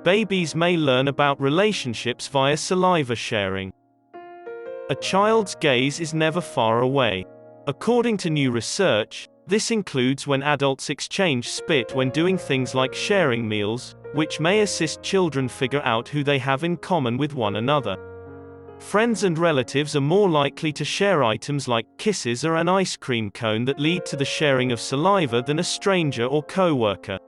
babies may learn about relationships via saliva sharing. A child's gaze is never far away. According to new research, this includes when adults exchange spit when doing things like sharing meals, which may assist children figure out who they have in common with one another. Friends and relatives are more likely to share items like kisses or an ice cream cone that lead to the sharing of saliva than a stranger or coworker.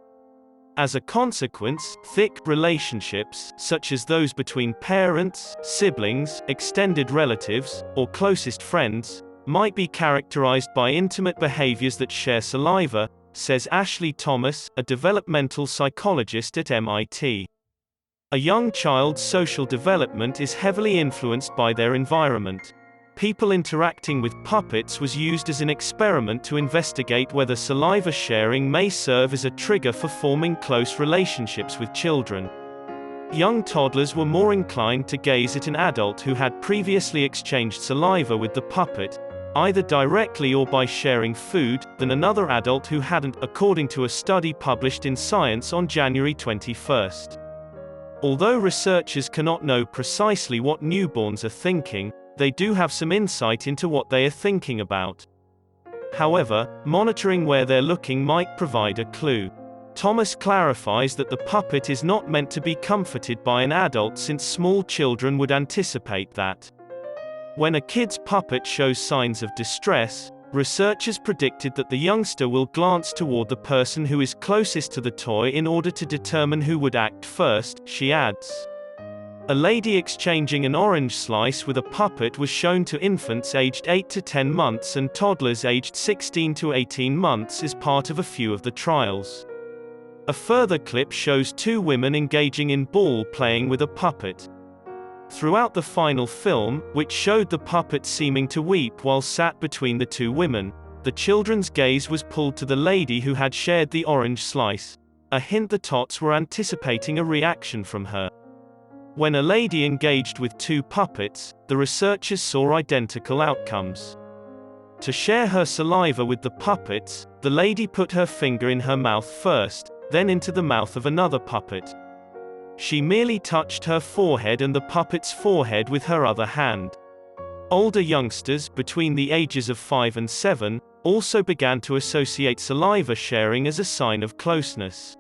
As a consequence, thick relationships, such as those between parents, siblings, extended relatives, or closest friends, might be characterized by intimate behaviors that share saliva, says Ashley Thomas, a developmental psychologist at MIT. A young child's social development is heavily influenced by their environment. People interacting with puppets was used as an experiment to investigate whether saliva sharing may serve as a trigger for forming close relationships with children. Young toddlers were more inclined to gaze at an adult who had previously exchanged saliva with the puppet, either directly or by sharing food, than another adult who hadn't, according to a study published in Science on January 21. Although researchers cannot know precisely what newborns are thinking, they do have some insight into what they are thinking about. However, monitoring where they're looking might provide a clue. Thomas clarifies that the puppet is not meant to be comforted by an adult since small children would anticipate that. When a kid's puppet shows signs of distress, researchers predicted that the youngster will glance toward the person who is closest to the toy in order to determine who would act first, she adds. A lady exchanging an orange slice with a puppet was shown to infants aged 8 to 10 months and toddlers aged 16 to 18 months as part of a few of the trials. A further clip shows two women engaging in ball playing with a puppet. Throughout the final film, which showed the puppet seeming to weep while sat between the two women, the children's gaze was pulled to the lady who had shared the orange slice, a hint the tots were anticipating a reaction from her. When a lady engaged with two puppets, the researchers saw identical outcomes. To share her saliva with the puppets, the lady put her finger in her mouth first, then into the mouth of another puppet. She merely touched her forehead and the puppet's forehead with her other hand. Older youngsters, between the ages of 5 and 7, also began to associate saliva sharing as a sign of closeness.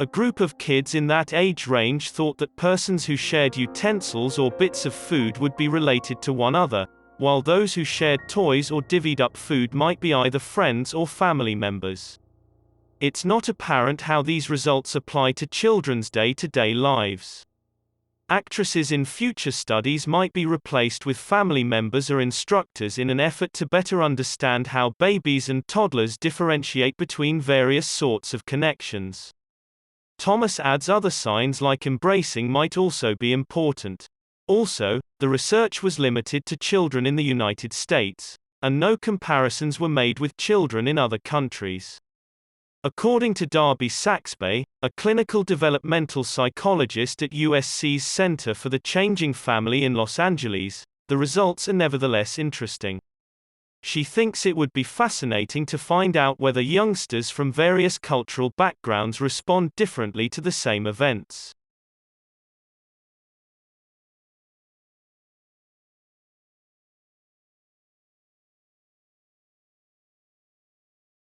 A group of kids in that age range thought that persons who shared utensils or bits of food would be related to one another, while those who shared toys or divvied up food might be either friends or family members. It's not apparent how these results apply to children's day-to-day lives. Actresses in future studies might be replaced with family members or instructors in an effort to better understand how babies and toddlers differentiate between various sorts of connections. Thomas adds other signs like embracing might also be important. Also, the research was limited to children in the United States, and no comparisons were made with children in other countries. According to Darby Saxby, a clinical developmental psychologist at USC's Center for the Changing Family in Los Angeles, the results are nevertheless interesting. She thinks it would be fascinating to find out whether youngsters from various cultural backgrounds respond differently to the same events.